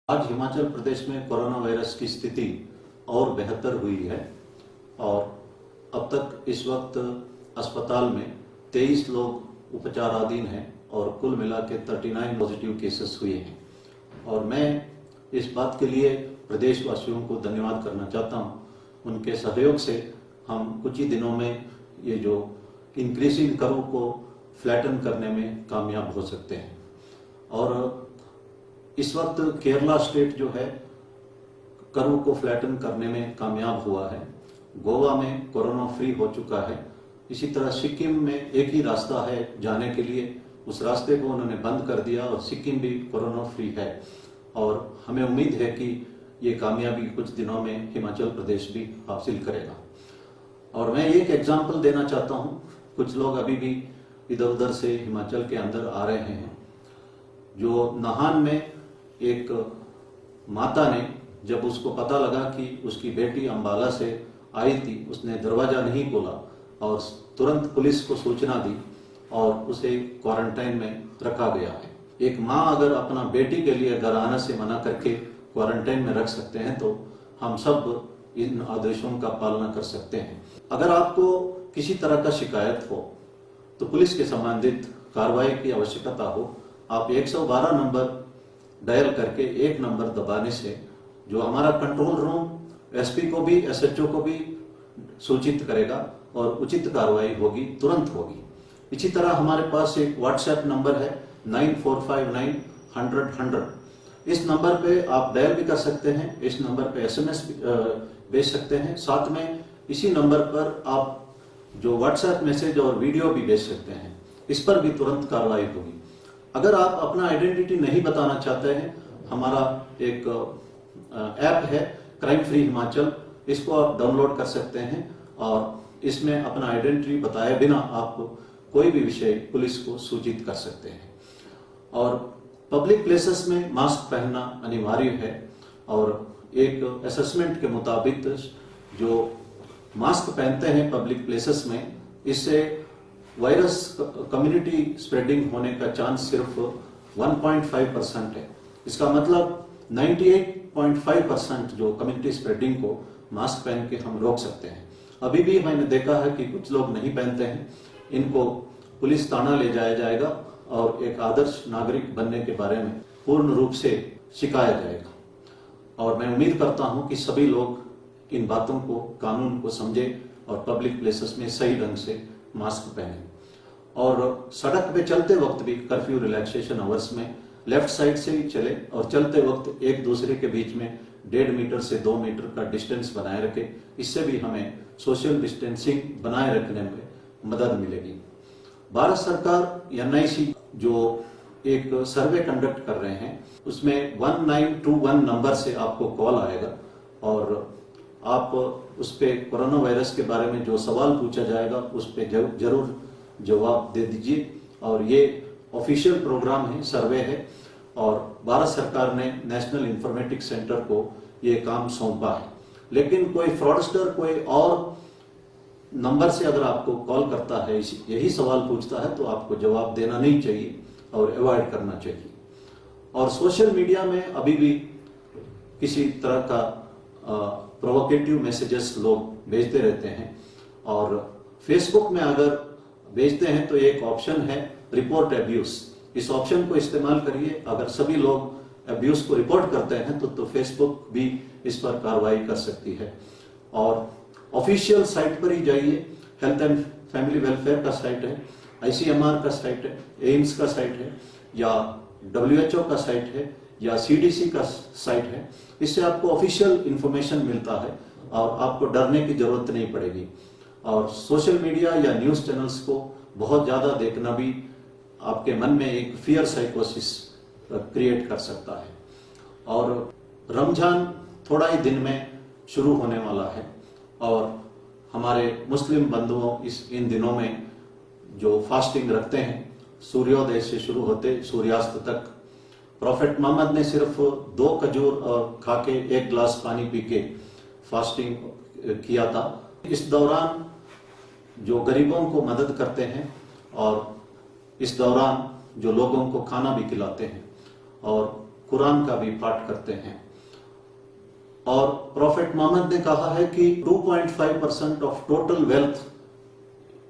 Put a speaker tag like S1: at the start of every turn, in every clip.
S1: आज हिमाचल प्रदेश में corona virus की स्थिति और बेहतर हुई है और अब तक इस वक्त अस्पताल में 23 लोग उपचाराधीन हैं और कुल मिला के 39 पॉजिटिव केसेस हुए हैं। और मैं इस बात के लिए प्रदेशवासियों को धन्यवाद करना चाहता हूं। उनके सहयोग से हम कुछ ही दिनों में ये जो इंक्रीजिंग कर्व को फ्लैटन करने में कामयाब हो सकते हैं। और इस वक्त केरला स्टेट जो है कर्व को फ्लैटन करने में कामयाब हुआ है। गोवा में कोरोना फ्री हो चुका है। इसी तरह सिक्किम में एक ही रास्ता है जाने के लिए, उस रास्ते को उन्होंने बंद कर दिया और सिक्किम भी कोरोना फ्री है। और हमें उम्मीद है कि ये कामयाबी कुछ दिनों में हिमाचल प्रदेश भी हासिल करेगा। और मैं एक एग्जाम्पल देना चाहता हूँ। कुछ लोग अभी भी इधर उधर से हिमाचल के अंदर आ रहे हैं। जो नाहन में एक माता ने जब उसको पता लगा कि उसकी बेटी अंबाला से आई थी, उसने दरवाजा नहीं खोला और तुरंत पुलिस को सूचना दी और उसे क्वारंटाइन में रखा गया है। एक माँ अगर अपना बेटी के लिए घर आने से मना करके क्वारंटाइन में रख सकते हैं तो हम सब इन आदेशों का पालना कर सकते हैं। अगर आपको किसी तरह का शिकायत हो तो पुलिस के संबंधित कार्रवाई की आवश्यकता हो, आप 112 नंबर डायल करके एक नंबर दबाने से जो हमारा कंट्रोल रूम एसपी को भी एसएचओ को भी सूचित करेगा और उचित कार्रवाई होगी, तुरंत होगी। इसी तरह हमारे पास एक व्हाट्सएप नंबर है 9459 100 100। इस नंबर पे आप डायल भी कर सकते हैं, इस नंबर पे एसएमएस भेज सकते हैं। साथ में इसी नंबर पर आप जो व्हाट्सएप मैसेज और वीडियो भी भेज सकते हैं, इस पर भी तुरंत कार्रवाई होगी। अगर आप अपना आइडेंटिटी नहीं बताना चाहते हैं, हमारा एक ऐप है क्राइम फ्री हिमाचल, इसको आप डाउनलोड कर सकते हैं और इसमें अपना आइडेंटिटी बताए बिना आप कोई भी विषय पुलिस को सूचित कर सकते हैं। और पब्लिक प्लेसेस में मास्क पहनना अनिवार्य है और एक असेसमेंट के मुताबिक जो मास्क पहनते हैं पब्लिक प्लेसेस में, इससे वायरस कम्युनिटी स्प्रेडिंग होने का चांस सिर्फ 1.5% है। इसका मतलब 98.5% जो कम्युनिटी स्प्रेडिंग को मास्क पहन के हम रोक सकते हैं। अभी भी मैंने देखा है कि कुछ लोग नहीं पहनते हैं, इनको पुलिस थाना ले जाया जाएगा और एक आदर्श नागरिक बनने के बारे में पूर्ण रूप से सिखाया जाएगा। और मैं उम्मीद करता हूं कि सभी लोग इन बातों को, कानून को समझे और पब्लिक प्लेसेस में सही ढंग से मास्क पहने। और सड़क पे चलते वक्त भी कर्फ्यू रिलैक्सेशन आवर्स में लेफ्ट साइड से ही चले और चलते वक्त एक दूसरे के बीच में 1.5 मीटर से 2 मीटर का डिस्टेंस बनाए रखें। इससे भी हमें सोशल डिस्टेंसिंग बनाए रखने में मदद मिलेगी। भारत सरकार NIC जो एक सर्वे कंडक्ट कर रहे हैं, उसमें 1921 नंबर से आपको कॉल आएगा और आप उस पे कोरोना वायरस के बारे में जो सवाल पूछा जाएगा उस पे जरूर जवाब दे दीजिए। और ये ऑफिशियल प्रोग्राम है, सर्वे है और भारत सरकार ने नेशनल इंफॉर्मेटिक्स सेंटर को ये काम सौंपा है। लेकिन कोई फ्रॉडस्टर कोई और नंबर से अगर आपको कॉल करता है, यही सवाल पूछता है, तो आपको जवाब देना नहीं चाहिए और अवॉइड करना चाहिए। और सोशल मीडिया में अभी भी किसी तरह का प्रोवोकेटिव मैसेजेस लोग भेजते रहते हैं और फेसबुक में अगर भेजते हैं तो एक ऑप्शन है रिपोर्ट अब्यूज। इस ऑप्शन को इस्तेमाल करिए। अगर सभी लोग अब्यूज को रिपोर्ट करते हैं तो फेसबुक भी इस पर कार्रवाई कर सकती है। और ऑफिशियल साइट पर ही जाइए। हेल्थ एंड फैमिली वेलफेयर का साइट है, ICMR का साइट है, एम्स का साइट है या WHO का साइट है या CDC का साइट है। इससे आपको ऑफिशियल इंफॉर्मेशन मिलता है और आपको डरने की जरूरत नहीं पड़ेगी। और सोशल मीडिया या न्यूज चैनल्स को बहुत ज्यादा देखना भी आपके मन में एक फियर साइकोसिस क्रिएट कर सकता है। और रमजान थोड़ा ही दिन में शुरू होने वाला है और हमारे मुस्लिम बंधुओं इन दिनों में जो फास्टिंग रखते हैं, सूर्योदय से शुरू होते सूर्यास्त तक, प्रॉफेट मोहम्मद ने सिर्फ 2 खजूर खा के 1 गिलास पानी पी के फास्टिंग किया था। इस दौरान जो गरीबों को मदद करते हैं और इस दौरान जो लोगों को खाना भी खिलाते हैं और कुरान का भी पाठ करते हैं। और प्रॉफेट मोहम्मद ने कहा है कि 2.5% ऑफ टोटल वेल्थ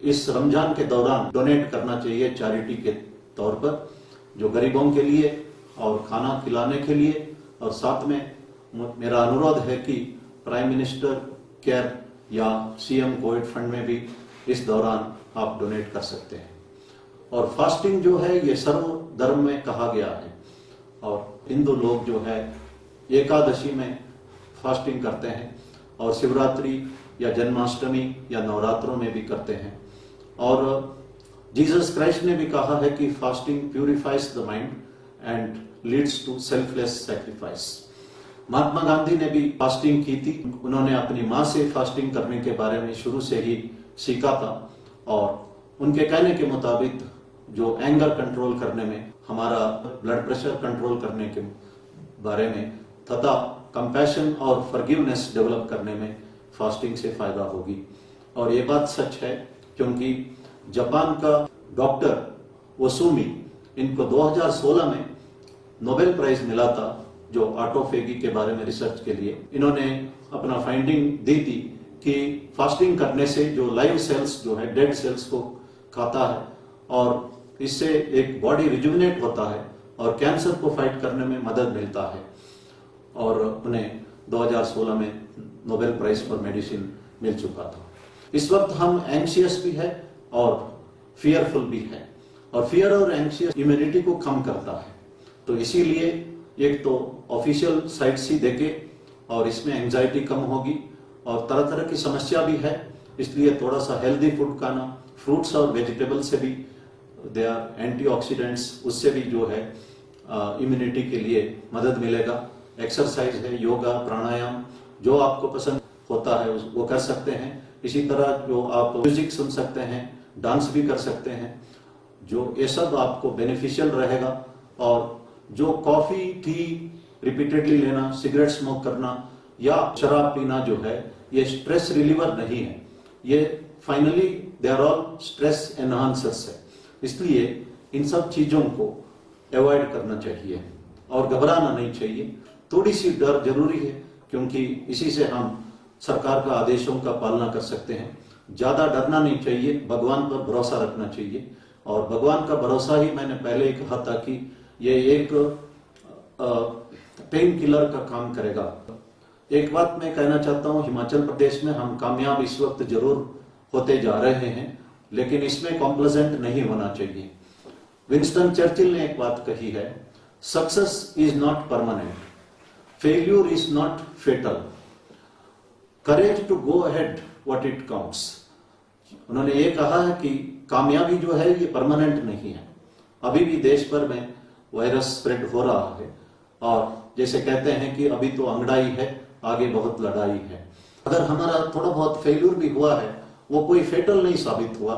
S1: इस रमजान के दौरान डोनेट करना चाहिए चैरिटी के तौर पर, जो गरीबों के लिए और खाना खिलाने के लिए। और साथ में मेरा अनुरोध है कि प्राइम मिनिस्टर केयर या सीएम कोविड फंड में भी इस दौरान आप डोनेट कर सकते हैं। और फास्टिंग जो है ये सर्व धर्म में कहा गया है, और हिंदू लोग जो है एकादशी में फास्टिंग करते हैं, और शिवरात्रि या जन्माष्टमी या नवरात्रों में भी करते हैं। और जीसस क्राइस्ट ने भी कहा है कि fasting purifies the mind and leads to selfless sacrifice. Mahatma Gandhi ने भी फास्टिंग की थी। उन्होंने अपनी माँ से फास्टिंग करने के बारे में शुरू से ही सीखा था, और उनके कहने के मुताबिक जो एंगर कंट्रोल करने में, हमारा ब्लड प्रेशर कंट्रोल करने के बारे में तथा कंपैशन और फॉरगिवनेस डेवलप करने में फास्टिंग से फायदा होगी। और ये बात सच है, क्योंकि जापान का डॉक्टर ओसुमी, इनको 2016 में नोबेल प्राइज मिला था जो ऑटोफेगी के बारे में रिसर्च के लिए। इन्होंने अपना फाइंडिंग दी थी कि फास्टिंग करने से जो लाइव सेल्स जो है डेड सेल्स को खाता है, और इससे एक बॉडी रिजुविनेट होता है और कैंसर को फाइट करने में मदद मिलता है। और उन्हें 2016 में नोबेल प्राइज फॉर मेडिसिन मिल चुका था। इस वक्त हम एंग्शियस भी है और फियरफुल भी है, और फियर और एंग्शियस इम्यूनिटी को कम करता है। तो इसीलिए एक तो ऑफिशियल साइट्स ही देखे, और इसमें एंजाइटी कम होगी, और तरह तरह की समस्या भी है, इसलिए थोड़ा सा हेल्दी फूड खाना, फ्रूट्स और वेजिटेबल से भी दे आर एंटीऑक्सीडेंट्स, उससे भी जो है इम्यूनिटी के लिए मदद मिलेगा। एक्सरसाइज है, योगा, प्राणायाम, जो आपको पसंद होता है वो कर सकते हैं। इसी तरह जो आप म्यूजिक सुन सकते हैं, डांस भी कर सकते हैं, जो ये सब आपको बेनिफिशियल रहेगा। और जो कॉफी, टी रिपीटेडली लेना, सिगरेट स्मोक करना या शराब पीना जो है, ये स्ट्रेस रिलीवर नहीं है, ये finally they are all stress enhancers है। इसलिए इन सब चीजों को अवॉइड करना चाहिए और घबराना नहीं चाहिए। थोड़ी सी डर जरूरी है, क्योंकि इसी से हम सरकार का आदेशों का पालना कर सकते हैं। ज्यादा डरना नहीं चाहिए, भगवान पर भरोसा रखना चाहिए। और भगवान का भरोसा ही मैंने पहले ही कहा था कि ये एक पेन किलर का काम करेगा। एक बात मैं कहना चाहता हूँ, हिमाचल प्रदेश में हम कामयाब इस वक्त जरूर होते जा रहे हैं, लेकिन इसमें कॉम्प्लेसेंट नहीं होना चाहिए। विंस्टन चर्चिल ने एक बात कही है, success is not permanent, failure is not fatal, courage to go ahead what it counts. उन्होंने ये कहा है कि कामयाबी जो है ये परमानेंट नहीं है। अभी भी देश भर में वायरस स्प्रेड हो रहा है, और जैसे कहते हैं कि अभी तो अंगड़ाई है, आगे बहुत लड़ाई है। अगर हमारा थोड़ा बहुत फेल्यूर भी हुआ है, वो कोई फेटल नहीं साबित हुआ,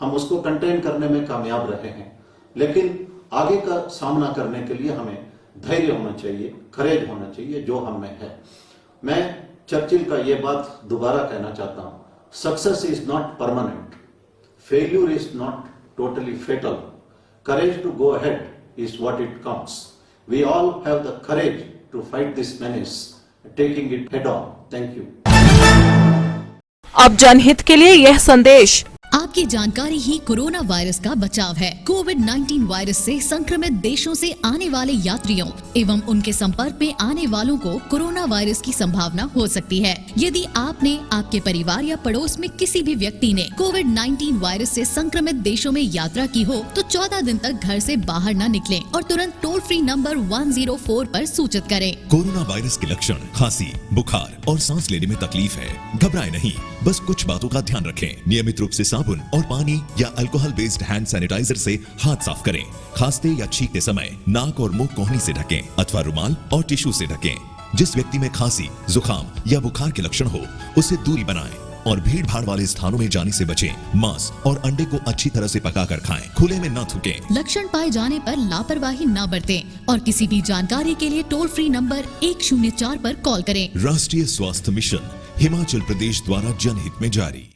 S1: हम उसको कंटेन करने में कामयाब रहे हैं। लेकिन आगे का सामना करने के लिए हमें धैर्य होना चाहिए, करेज होना चाहिए, जो हम में है। मैं चर्चिल का ये बात दोबारा कहना चाहता हूं, success is not permanent, failure is not totally fatal, courage to go ahead is what it counts. We all have the courage to fight this menace, taking it head on. Thank you.
S2: अब जनहित के लिए यह संदेश।
S3: आपकी जानकारी ही corona virus का बचाव है। कोविड-19 वायरस से संक्रमित देशों से आने वाले यात्रियों एवं उनके संपर्क में आने वालों को कोरोना वायरस की संभावना हो सकती है। यदि आपने, आपके परिवार या पड़ोस में किसी भी व्यक्ति ने कोविड-19 वायरस से संक्रमित देशों में यात्रा की हो, तो 14 दिन तक घर से बाहर न निकलें और तुरंत टोल फ्री नंबर 104 पर सूचित करें।
S4: कोरोना वायरस के लक्षण खांसी, बुखार और सांस लेने में तकलीफ है। घबराएं नहीं, बस कुछ बातों का ध्यान रखें। नियमित रूप से साबुन और पानी या अल्कोहल बेस्ड हैंड सैनिटाइजर से हाथ साफ करें। खांसते या छींकते समय नाक और मुंह कोहनी से ढकें अथवा रुमाल और टिश्यू से ढकें। जिस व्यक्ति में खांसी, जुकाम या बुखार के लक्षण हो, उससे दूरी बनाएं और भीड़ भाड़ वाले स्थानों में जाने से बचें। मांस और अंडे को अच्छी तरह से पकाकर खाएं, खुले में न थूकें।
S3: लक्षण पाए जाने पर लापरवाही न बरतें और किसी भी जानकारी के लिए टोल फ्री नंबर 104 पर कॉल करें।
S4: राष्ट्रीय स्वास्थ्य मिशन हिमाचल प्रदेश द्वारा जनहित में जारी।